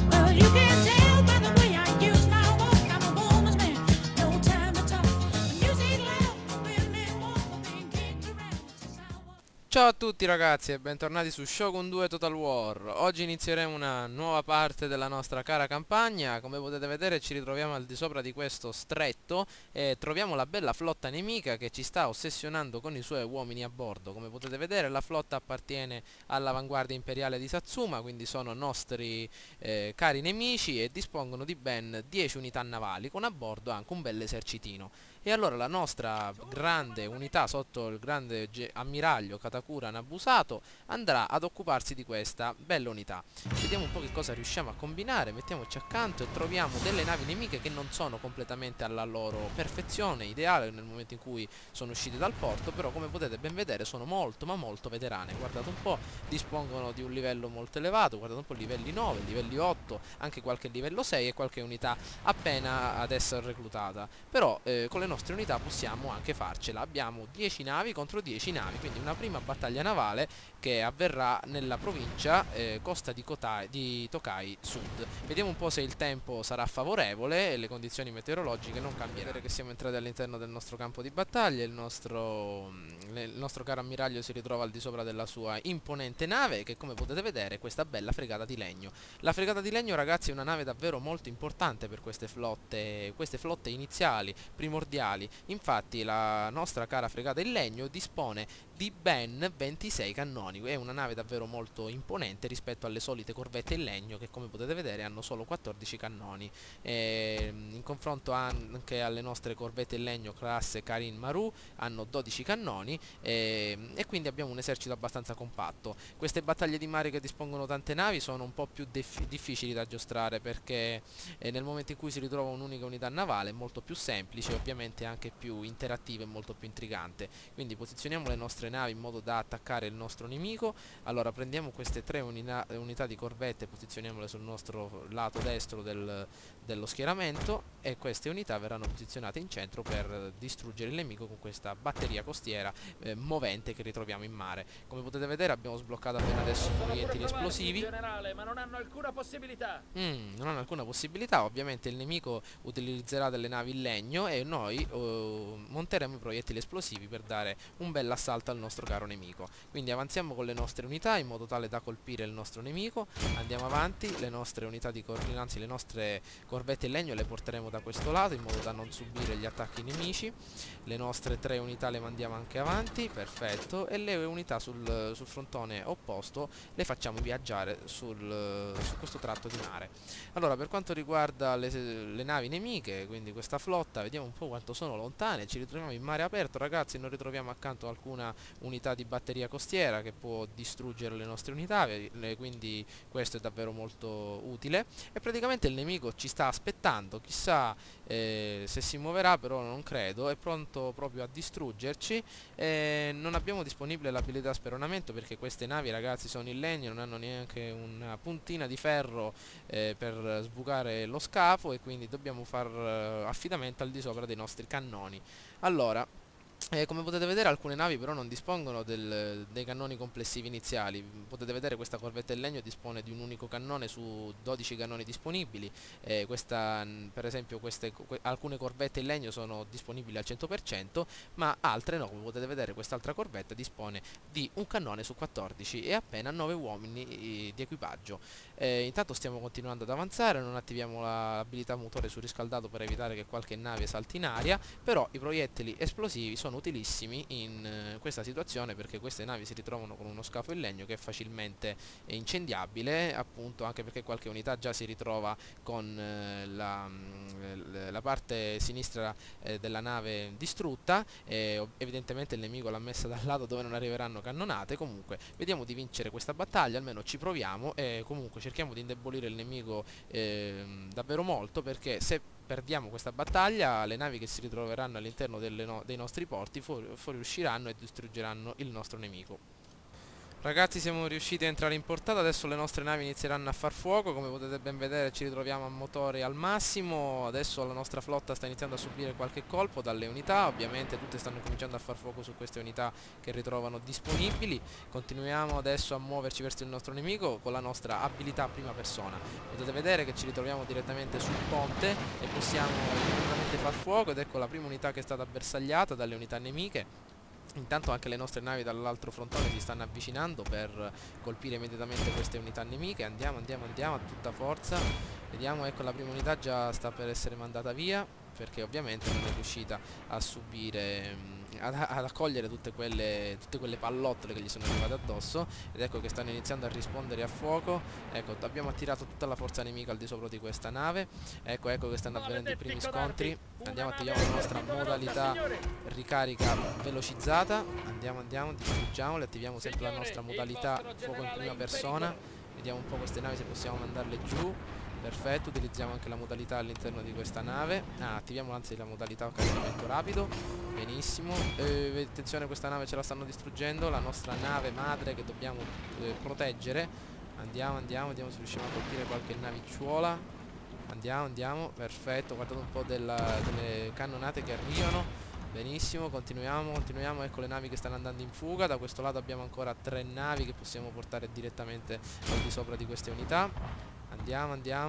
Well, you can tell by the way I use my walk. I'm a woman's man, no time to talk. Music loud, women walk, being kicked around since I was. Ciao a tutti ragazzi e bentornati su Shogun 2 Total War. Oggi inizieremo una nuova parte della nostra cara campagna. Come potete vedere ci ritroviamo al di sopra di questo stretto e troviamo la bella flotta nemica che ci sta ossessionando con i suoi uomini a bordo. Come potete vedere la flotta appartiene all'avanguardia imperiale di Satsuma, quindi sono nostri cari nemici e dispongono di ben 10 unità navali con a bordo anche un bel esercitino. E allora la nostra grande unità sotto il grande ammiraglio Katakura Nabusato andrà ad occuparsi di questa bella unità. Vediamo un po' che cosa riusciamo a combinare. Mettiamoci accanto e troviamo delle navi nemiche che non sono completamente alla loro perfezione ideale nel momento in cui sono uscite dal porto, però come potete ben vedere sono molto ma molto veterane. Guardate un po', dispongono di un livello molto elevato, guardate un po' livelli 9, livelli 8, anche qualche livello 6 e qualche unità appena ad essere reclutata. Però con le nostre unità possiamo anche farcela. Abbiamo 10 navi contro 10 navi, quindi una prima battaglia navale che avverrà nella provincia costa di Tokai Sud. Vediamo un po' se il tempo sarà favorevole e le condizioni meteorologiche non cambieranno. Vedere che siamo entrati all'interno del nostro campo di battaglia. Il nostro caro ammiraglio si ritrova al di sopra della sua imponente nave, che come potete vedere è questa bella fregata di legno. La fregata di legno, ragazzi, è una nave davvero molto importante per queste flotte iniziali, primordiali. Infatti la nostra cara fregata in legno dispone di ben 26 cannoni. È una nave davvero molto imponente rispetto alle solite corvette in legno che, come potete vedere, hanno solo 14 cannoni. In confronto anche alle nostre corvette in legno classe Karin Maru hanno 12 cannoni e quindi abbiamo un esercito abbastanza compatto. Queste battaglie di mare che dispongono tante navi sono un po' più difficili da giostrare, perché nel momento in cui si ritrova un'unica unità navale è molto più semplice, ovviamente anche più interattivo e molto più intrigante. Quindi posizioniamo le nostre navi in modo da attaccare il nostro nemico. Allora prendiamo queste tre unità di corvette e posizioniamole sul nostro lato destro dello schieramento, e queste unità verranno posizionate in centro per distruggere il nemico con questa batteria costiera movente che ritroviamo in mare. Come potete vedere abbiamo sbloccato appena adesso i proiettili esplosivi. Generale, ma non hanno alcuna possibilità. Non hanno alcuna possibilità. Ovviamente il nemico utilizzerà delle navi in legno e noi monteremo i proiettili esplosivi per dare un bel assalto al nostro caro nemico. Quindi avanziamo con le nostre unità in modo tale da colpire il nostro nemico. Andiamo avanti, le nostre unità di anzi le nostre corvette in legno le porteremo da questo lato in modo da non subire gli attacchi nemici. Le nostre tre unità le mandiamo anche avanti, perfetto, e le unità sul frontone opposto le facciamo viaggiare su questo tratto di mare. Allora, per quanto riguarda le navi nemiche, quindi questa flotta, vediamo un po' quanto sono lontane. Ci ritroviamo in mare aperto, ragazzi, non ritroviamo accanto alcuna unità di batteria costiera che può distruggere le nostre unità, quindi questo è davvero molto utile. E praticamente il nemico ci sta aspettando, chissà se si muoverà, però non credo, è pronto proprio a distruggerci. Non abbiamo disponibile l'abilità speronamento perché queste navi, ragazzi, sono in legno, non hanno neanche una puntina di ferro per sbucare lo scafo, e quindi dobbiamo far affidamento al di sopra dei nostri cannoni. Allora, come potete vedere alcune navi però non dispongono dei cannoni complessivi iniziali. Potete vedere questa corvetta in legno dispone di un unico cannone su 12 cannoni disponibili. Per esempio alcune corvette in legno sono disponibili al 100%, ma altre no. Come potete vedere quest'altra corvetta dispone di un cannone su 14 e appena 9 uomini di equipaggio. Intanto stiamo continuando ad avanzare, non attiviamo l'abilità motore surriscaldato per evitare che qualche nave salti in aria, però i proiettili esplosivi sono utilissimi in questa situazione, perché queste navi si ritrovano con uno scafo in legno che è facilmente incendiabile, appunto anche perché qualche unità già si ritrova con la parte sinistra della nave distrutta, evidentemente il nemico l'ha messa dal lato dove non arriveranno cannonate. Comunque vediamo di vincere questa battaglia, almeno ci proviamo, e comunque cerchiamo di indebolire il nemico davvero molto, perché se perdiamo questa battaglia le navi che si ritroveranno all'interno dei nostri porti fuoriusciranno e distruggeranno il nostro nemico. Ragazzi, siamo riusciti a entrare in portata, adesso le nostre navi inizieranno a far fuoco, come potete ben vedere ci ritroviamo a motore al massimo, adesso la nostra flotta sta iniziando a subire qualche colpo dalle unità, ovviamente tutte stanno cominciando a far fuoco su queste unità che ritrovano disponibili, continuiamo adesso a muoverci verso il nostro nemico con la nostra abilità prima persona, potete vedere che ci ritroviamo direttamente sul ponte e possiamo immediatamente far fuoco ed ecco la prima unità che è stata bersagliata dalle unità nemiche. Intanto anche le nostre navi dall'altro frontone si stanno avvicinando per colpire immediatamente queste unità nemiche. Andiamo a tutta forza. Vediamo, ecco la prima unità già sta per essere mandata via, perché ovviamente non è riuscita a subire, ad accogliere tutte quelle pallottole che gli sono arrivate addosso. Ed ecco che stanno iniziando a rispondere a fuoco. Ecco, abbiamo attirato tutta la forza nemica al di sopra di questa nave. Ecco che stanno avvenendo i primi scontri. Andiamo, attiviamo la nostra modalità ricarica velocizzata. Andiamo, distruggiamole, attiviamo sempre la nostra modalità fuoco in prima persona. Vediamo un po' queste navi se possiamo mandarle giù. Perfetto, utilizziamo anche la modalità all'interno di questa nave. Attiviamo anzi la modalità caricamento rapido. Benissimo. Attenzione, questa nave ce la stanno distruggendo, la nostra nave madre che dobbiamo proteggere. Andiamo, vediamo se riusciamo a colpire qualche navicciuola. Andiamo, perfetto, guardate un po' delle cannonate che arrivano. Benissimo, continuiamo, ecco le navi che stanno andando in fuga. Da questo lato abbiamo ancora 3 navi che possiamo portare direttamente al di sopra di queste unità. Andiamo, già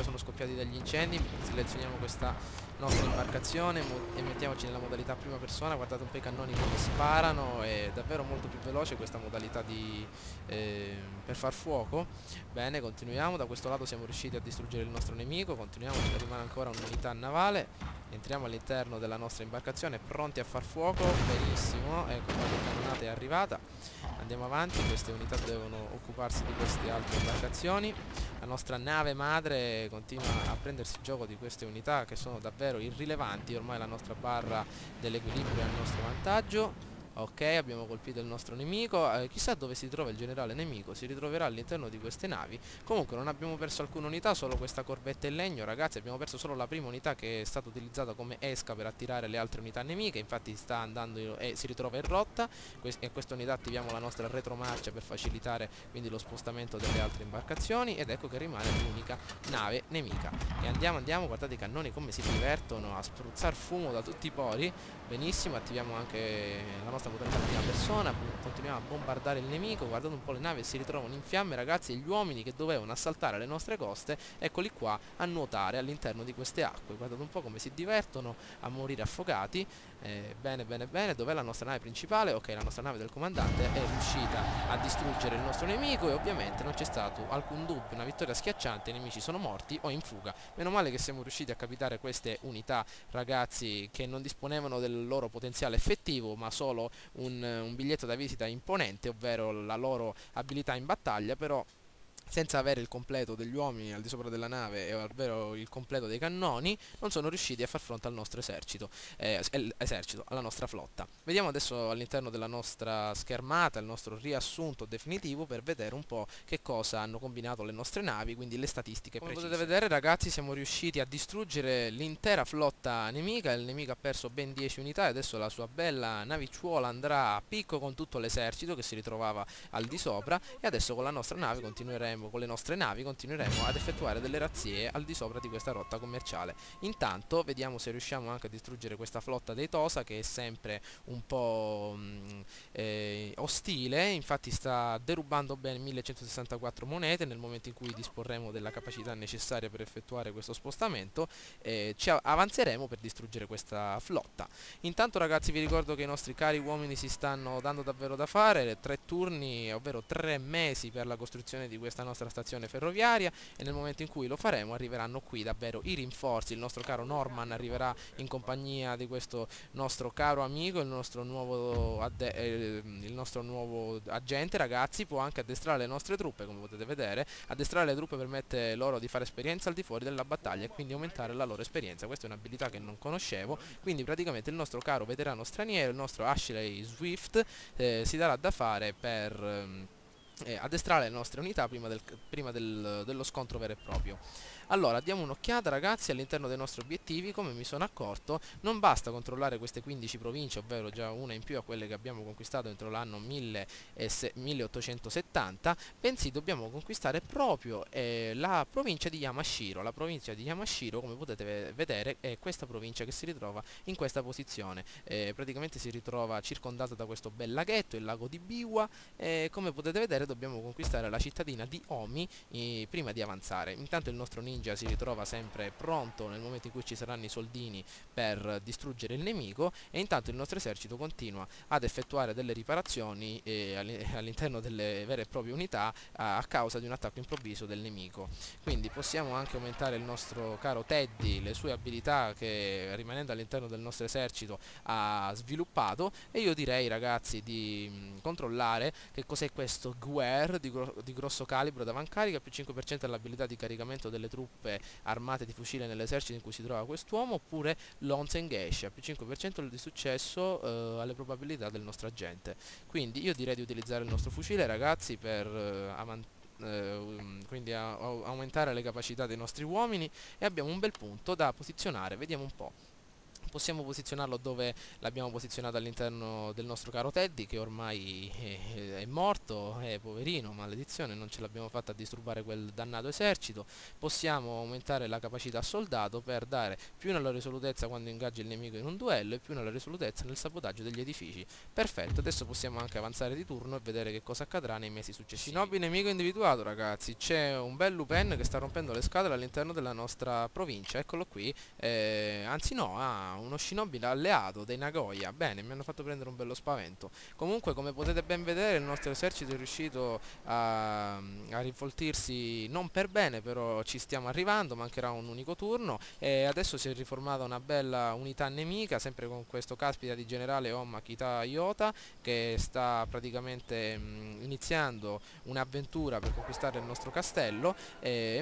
sono scoppiati degli incendi. Selezioniamo questa nostra imbarcazione e mettiamoci nella modalità prima persona. Guardate un po' i cannoni come sparano, è davvero molto più veloce questa modalità per far fuoco. Bene, continuiamo, da questo lato siamo riusciti a distruggere il nostro nemico, continuiamo, ci rimane ancora un'unità navale. Entriamo all'interno della nostra imbarcazione pronti a far fuoco. Benissimo, ecco qua la cannonata è arrivata. Andiamo avanti, queste unità devono occuparsi di queste altre imbarcazioni. La nostra nave madre continua a prendersi gioco di queste unità che sono davvero irrilevanti. Ormai la nostra barra dell'equilibrio è a nostro vantaggio. Ok, abbiamo colpito il nostro nemico. Chissà dove si trova il generale nemico. Si ritroverà all'interno di queste navi. Comunque non abbiamo perso alcuna unità, solo questa corvetta in legno. Ragazzi, abbiamo perso solo la prima unità che è stata utilizzata come esca per attirare le altre unità nemiche. Infatti sta andando e si ritrova in rotta. E a questa unità attiviamo la nostra retromarcia per facilitare quindi lo spostamento delle altre imbarcazioni. Ed ecco che rimane l'unica nave nemica. E andiamo, guardate i cannoni come si divertono a spruzzare fumo da tutti i pori. Benissimo, attiviamo anche la nostra modalità prima persona, continuiamo a bombardare il nemico. Guardate un po' le navi si ritrovano in fiamme, ragazzi, e gli uomini che dovevano assaltare le nostre coste, eccoli qua a nuotare all'interno di queste acque. Guardate un po' come si divertono a morire affogati. Bene, dov'è la nostra nave principale? Ok, la nostra nave del comandante è riuscita a distruggere il nostro nemico e ovviamente non c'è stato alcun dubbio, una vittoria schiacciante, i nemici sono morti o in fuga. Meno male che siamo riusciti a capitare queste unità, ragazzi, che non disponevano del loro potenziale effettivo ma solo un biglietto da visita imponente, ovvero la loro abilità in battaglia, però senza avere il completo degli uomini al di sopra della nave, ovvero il completo dei cannoni, non sono riusciti a far fronte al nostro esercito, alla nostra flotta. Vediamo adesso all'interno della nostra schermata il nostro riassunto definitivo per vedere un po' che cosa hanno combinato le nostre navi, quindi le statistiche precise. Come potete vedere, ragazzi, siamo riusciti a distruggere l'intera flotta nemica. Il nemico ha perso ben 10 unità e adesso la sua bella navicciuola andrà a picco con tutto l'esercito che si ritrovava al di sopra, e adesso con la nostra nave con le nostre navi continueremo ad effettuare delle razzie al di sopra di questa rotta commerciale. Intanto vediamo se riusciamo anche a distruggere questa flotta dei Tosa, che è sempre un po' ostile. Infatti sta derubando ben 1164 monete. Nel momento in cui disporremo della capacità necessaria per effettuare questo spostamento, ci avanzeremo per distruggere questa flotta. Intanto, ragazzi, vi ricordo che i nostri cari uomini si stanno dando davvero da fare. 3 turni, ovvero 3 mesi per la costruzione di questa nostra stazione ferroviaria, e nel momento in cui lo faremo arriveranno qui davvero i rinforzi. Il nostro caro Norman arriverà in compagnia di questo nostro caro amico, il nostro nuovo agente, ragazzi. Può anche addestrare le nostre truppe, come potete vedere. Addestrare le truppe permette loro di fare esperienza al di fuori della battaglia e quindi aumentare la loro esperienza. Questa è un'abilità che non conoscevo, quindi praticamente il nostro caro veterano straniero, il nostro Ashley Swift, si darà da fare per addestrare le nostre unità dello scontro vero e proprio. Allora, diamo un'occhiata ragazzi all'interno dei nostri obiettivi. Come mi sono accorto, non basta controllare queste 15 province, ovvero già una in più a quelle che abbiamo conquistato entro l'anno 1870, bensì dobbiamo conquistare proprio la provincia di Yamashiro. La provincia di Yamashiro, come potete vedere, è questa provincia che si ritrova in questa posizione. Praticamente si ritrova circondata da questo bel laghetto, il lago di Biwa. Come potete vedere dobbiamo conquistare la cittadina di Omi prima di avanzare. Intanto il nostro ninja si ritrova sempre pronto nel momento in cui ci saranno i soldini per distruggere il nemico, e intanto il nostro esercito continua ad effettuare delle riparazioni all'interno delle vere e proprie unità a causa di un attacco improvviso del nemico. Quindi possiamo anche aumentare il nostro caro Teddy, le sue abilità che rimanendo all'interno del nostro esercito ha sviluppato, e io direi ragazzi di controllare che cos'è questo Guer di grosso calibro d'avancaricca, più 5% dell'abilità di caricamento delle truppe armate di fucile nell'esercito in cui si trova quest'uomo, oppure l'Onsengesha, più 5% di successo alle probabilità del nostro agente. Quindi io direi di utilizzare il nostro fucile ragazzi per quindi aumentare le capacità dei nostri uomini, e abbiamo un bel punto da posizionare. Vediamo un po'. Possiamo posizionarlo dove l'abbiamo posizionato all'interno del nostro caro Teddy, che ormai è morto, poverino, maledizione, non ce l'abbiamo fatta a disturbare quel dannato esercito. Possiamo aumentare la capacità soldato per dare più nella risolutezza quando ingaggia il nemico in un duello e più nella risolutezza nel sabotaggio degli edifici. Perfetto, adesso possiamo anche avanzare di turno e vedere che cosa accadrà nei mesi successivi. Shinobi nemico individuato ragazzi, c'è un bel Lupin che sta rompendo le scatole all'interno della nostra provincia, eccolo qui, anzi no, uno shinobi alleato dei Nagoya. Bene, mi hanno fatto prendere un bello spavento. Comunque come potete ben vedere il nostro esercito è riuscito a rivoltirsi non per bene, però ci stiamo arrivando, mancherà un unico turno, e adesso si è riformata una bella unità nemica, sempre con questo caspita di generale Homma Kita Iota, che sta praticamente iniziando un'avventura per conquistare il nostro castello,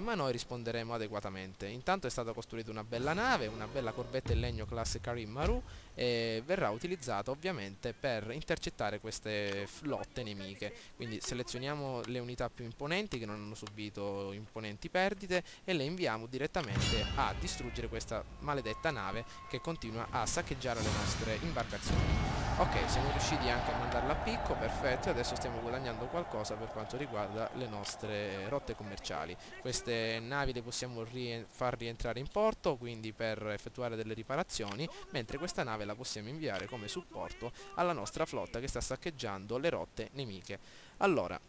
ma noi risponderemo adeguatamente. Intanto è stata costruita una bella nave, una bella corvetta in legno classe Karim Maru, e verrà utilizzata ovviamente per intercettare queste flotte nemiche. Quindi selezioniamo le unità più imponenti che non hanno subito imponenti perdite e le inviamo direttamente a distruggere questa maledetta nave che continua a saccheggiare le nostre imbarcazioni. Ok, siamo riusciti anche a mandarla a picco, perfetto, e adesso stiamo guadagnando qualcosa per quanto riguarda le nostre rotte commerciali. Queste navi le possiamo far rientrare in porto, quindi per effettuare delle riparazioni, mentre questa nave la possiamo inviare come supporto alla nostra flotta che sta saccheggiando le rotte nemiche. Allora,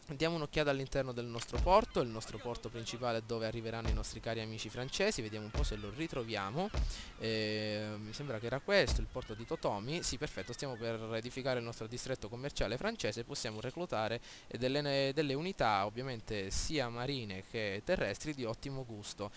diamo un'occhiata all'interno del nostro porto, il nostro porto principale dove arriveranno i nostri cari amici francesi. Vediamo un po' se lo ritroviamo. Mi sembra che era questo, il porto di Totomi. Sì, perfetto, stiamo per edificare il nostro distretto commerciale francese e possiamo reclutare delle unità ovviamente sia marine che terrestri di ottimo gusto.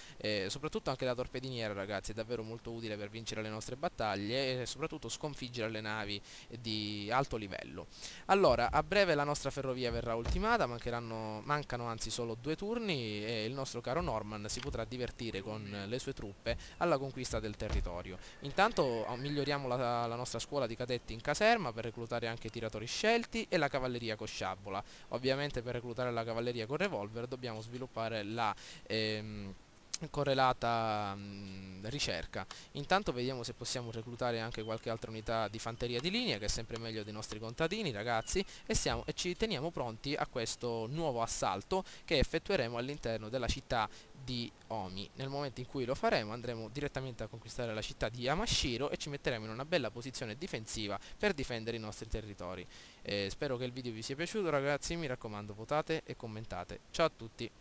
Soprattutto anche la torpediniera ragazzi, è davvero molto utile per vincere le nostre battaglie e soprattutto sconfiggere le navi di alto livello. Allora, a breve la nostra ferrovia verrà ultimata. Mancano anzi solo 2 turni e il nostro caro Norman si potrà divertire con le sue truppe alla conquista del territorio. Intanto miglioriamo la nostra scuola di cadetti in caserma per reclutare anche i tiratori scelti e la cavalleria con sciabola. Ovviamente per reclutare la cavalleria con revolver dobbiamo sviluppare la correlata ricerca. Intanto vediamo se possiamo reclutare anche qualche altra unità di fanteria di linea, che è sempre meglio dei nostri contadini ragazzi, e ci teniamo pronti a questo nuovo assalto che effettueremo all'interno della città di Omi. Nel momento in cui lo faremo andremo direttamente a conquistare la città di Yamashiro e ci metteremo in una bella posizione difensiva per difendere i nostri territori. Spero che il video vi sia piaciuto ragazzi, mi raccomando votate e commentate. Ciao a tutti.